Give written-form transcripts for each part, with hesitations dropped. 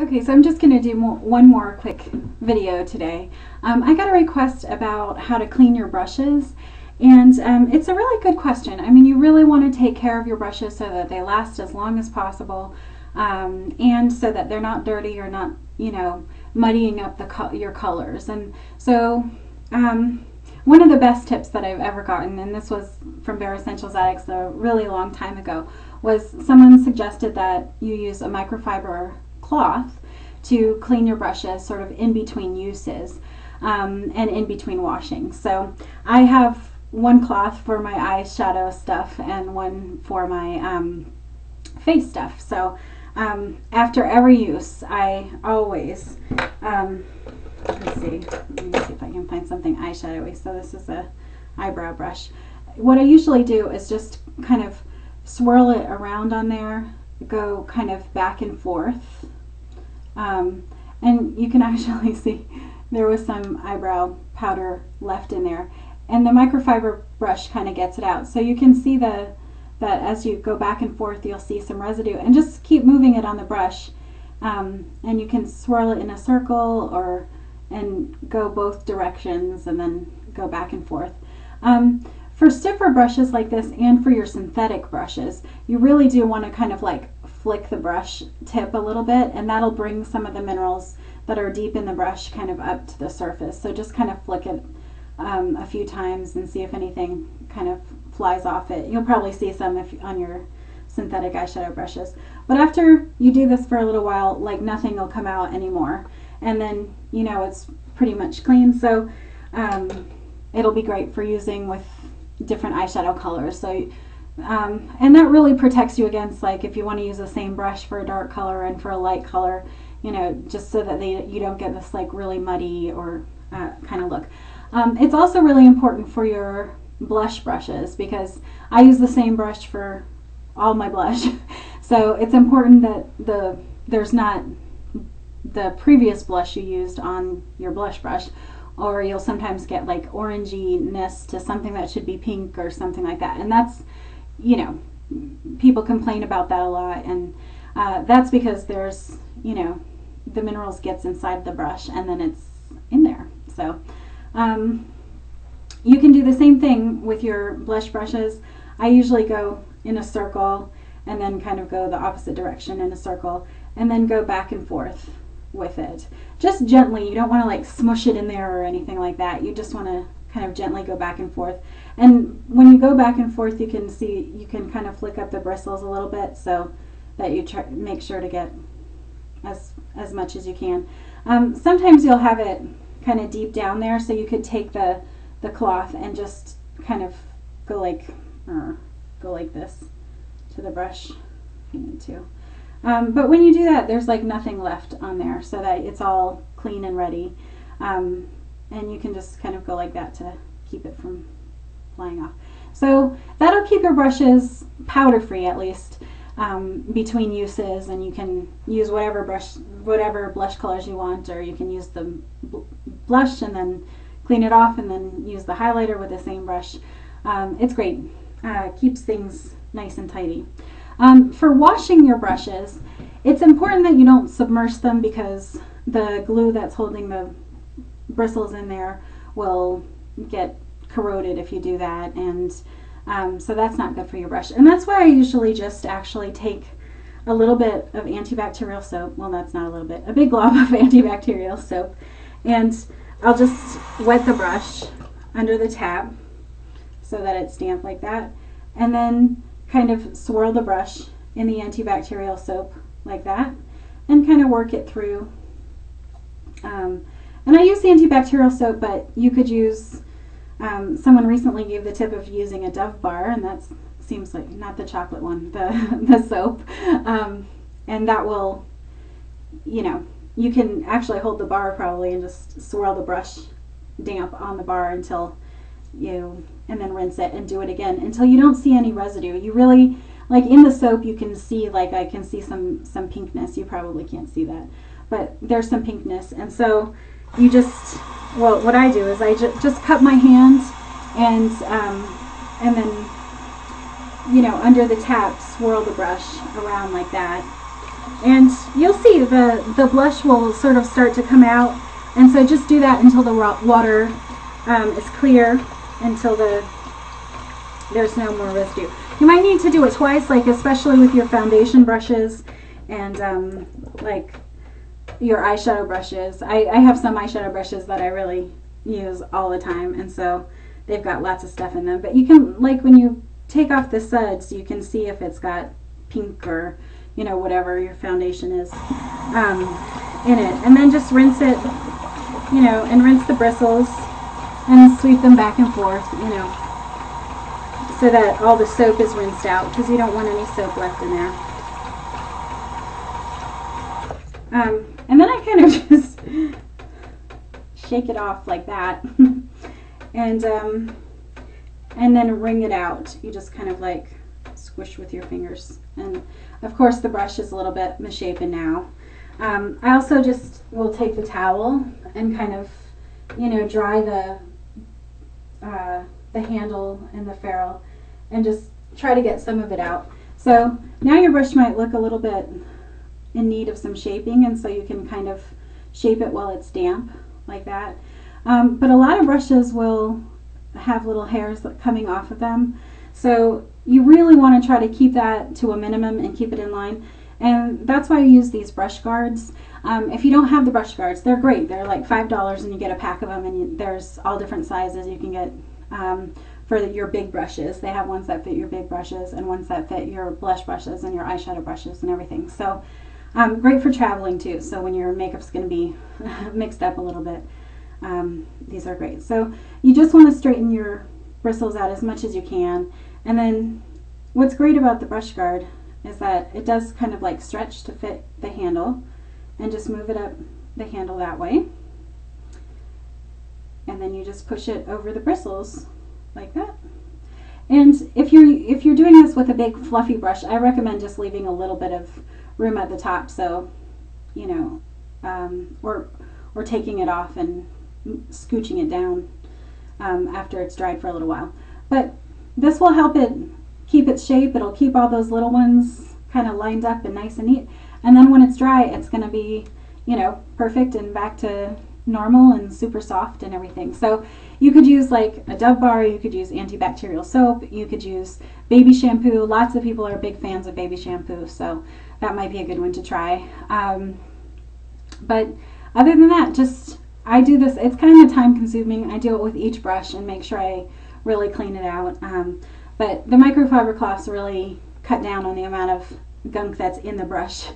Okay, so I'm just going to do one more quick video today. I got a request about how to clean your brushes, and it's a really good question. I mean, you really want to take care of your brushes so that they last as long as possible, and so that they're not dirty or not, muddying up your colors. And so one of the best tips that I've ever gotten, and this was from Bare Essentials Addicts a really long time ago, was someone suggested that you use a microfiber cloth to clean your brushes sort of in between uses and in between washing. So I have one cloth for my eyeshadow stuff and one for my face stuff. So after every use, I always, let me see if I can find something eyeshadowy. So this is a eyebrow brush. What I usually do is just kind of swirl it around on there, go kind of back and forth. And you can actually see there was some eyebrow powder left in there, and the microfiber brush kind of gets it out. So you can see that as you go back and forth, you'll see some residue, and just keep moving it on the brush, and you can swirl it in a circle and go both directions and then go back and forth. For stiffer brushes like this and for your synthetic brushes, you really do want to kind of like flick the brush tip a little bit, and that'll bring some of the minerals that are deep in the brush kind of up to the surface. So just kind of flick it a few times and see if anything kind of flies off it. You'll probably see some on your synthetic eyeshadow brushes. But after you do this for a little while, like nothing will come out anymore. And then, it's pretty much clean. So it'll be great for using with different eyeshadow colors. So and that really protects you against, like, if you want to use the same brush for a dark color and for a light color, just so that you don't get this like really muddy or kind of look. It's also really important for your blush brushes, because I use the same brush for all my blush. So it's important that there's not the previous blush you used on your blush brush, or you'll sometimes get like oranginess to something that should be pink or something like that. And that's, people complain about that a lot, and that's because there's, the minerals gets inside the brush and then it's in there. So you can do the same thing with your blush brushes. I usually go in a circle and then kind of go the opposite direction in a circle and then go back and forth with it. Just gently. You don't want to like smush it in there or anything like that. You just want to kind of gently go back and forth. And when you go back and forth, you can kind of flick up the bristles a little bit so that you make sure to get as much as you can. Sometimes you'll have it kind of deep down there, so you could take the cloth and just kind of go like this to the brush if you need to. But when you do that, there's like nothing left on there, so that it's all clean and ready. And you can just kind of go like that to keep it from flying off. So that'll keep your brushes powder free, at least between uses, and you can use whatever blush colors you want, or you can use the blush and then clean it off and then use the highlighter with the same brush. It's great. Keeps things nice and tidy. For washing your brushes, it's important that you don't submerge them, because the glue that's holding the bristles in there will get corroded if you do that, and so that's not good for your brush. And that's why I usually just actually take a little bit of antibacterial soap. Well, that's not a little bit, a big glob of antibacterial soap, and I'll just wet the brush under the tab so that it's damp like that, and then kind of swirl the brush in the antibacterial soap like that, and kind of work it through. And I use the antibacterial soap, but you could use, someone recently gave the tip of using a Dove bar, and that seems like, not the chocolate one, the soap. And that will, you can actually hold the bar probably and just swirl the brush damp on the bar until and then rinse it and do it again until you don't see any residue. You really, like in the soap, you can see, like I can see some pinkness. You probably can't see that, but there's some pinkness. And so you just, well, what I do is I just cup my hand and then, under the tap, swirl the brush around like that, And you'll see the blush will sort of start to come out. And so just do that until the water is clear, until there's no more residue. You might need to do it twice, like especially with your foundation brushes and like your eyeshadow brushes. I have some eyeshadow brushes that I really use all the time, and so they've got lots of stuff in them. But you can, like when you take off the suds, you can see if it's got pink or, you know, whatever your foundation is in it. And then just rinse it, you know, and rinse the bristles and sweep them back and forth, you know, so that all the soap is rinsed out, because you don't want any soap left in there. And then I kind of just shake it off like that, and then wring it out. You just kind of like squish with your fingers, and of course the brush is a little bit misshapen now. I also just will take the towel and kind of, you know, dry the handle and the ferrule, and just try to get some of it out. So now your brush might look a little bit in need of some shaping, and so you can kind of shape it while it's damp like that. But a lot of brushes will have little hairs coming off of them, so you really want to try to keep that to a minimum and keep it in line. And that's why I use these brush guards. If you don't have the brush guards, they're great. They're like $5 and you get a pack of them, and there's all different sizes you can get for your big brushes. They have ones that fit your big brushes and ones that fit your blush brushes and your eyeshadow brushes and everything. So great for traveling too. So when your makeup's going to be mixed up a little bit, these are great. So you just want to straighten your bristles out as much as you can. And then what's great about the brush guard is that it does kind of like stretch to fit the handle, and just move it up the handle that way, and then you just push it over the bristles like that. And if you're doing this with a big fluffy brush, I recommend just leaving a little bit of room at the top, so you know, or taking it off and scooching it down after it's dried for a little while. But this will help it keep its shape. It'll keep all those little ones kind of lined up and nice and neat. And then when it's dry, it's going to be, you know, perfect and back to normal and super soft and everything. So you could use like a Dove bar, you could use antibacterial soap, you could use baby shampoo. Lots of people are big fans of baby shampoo, so that might be a good one to try. But other than that, just I do this, it's kind of time consuming. I do it with each brush and make sure I really clean it out. But the microfiber cloths really cut down on the amount of gunk that's in the brush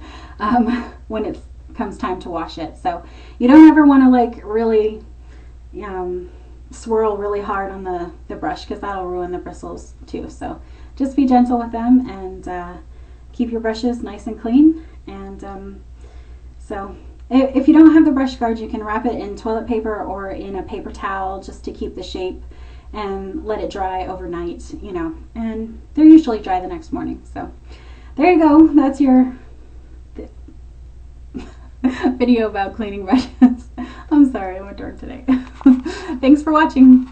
when it comes time to wash it. So you don't ever want to like really swirl really hard on the brush, because that'll ruin the bristles too. So just be gentle with them, and keep your brushes nice and clean. And so if you don't have the brush guard, you can wrap it in toilet paper or in a paper towel just to keep the shape, and let it dry overnight, you know, and they're usually dry the next morning. So there you go. That's your video about cleaning brushes. I'm sorry, I'm a dork today. Thanks for watching.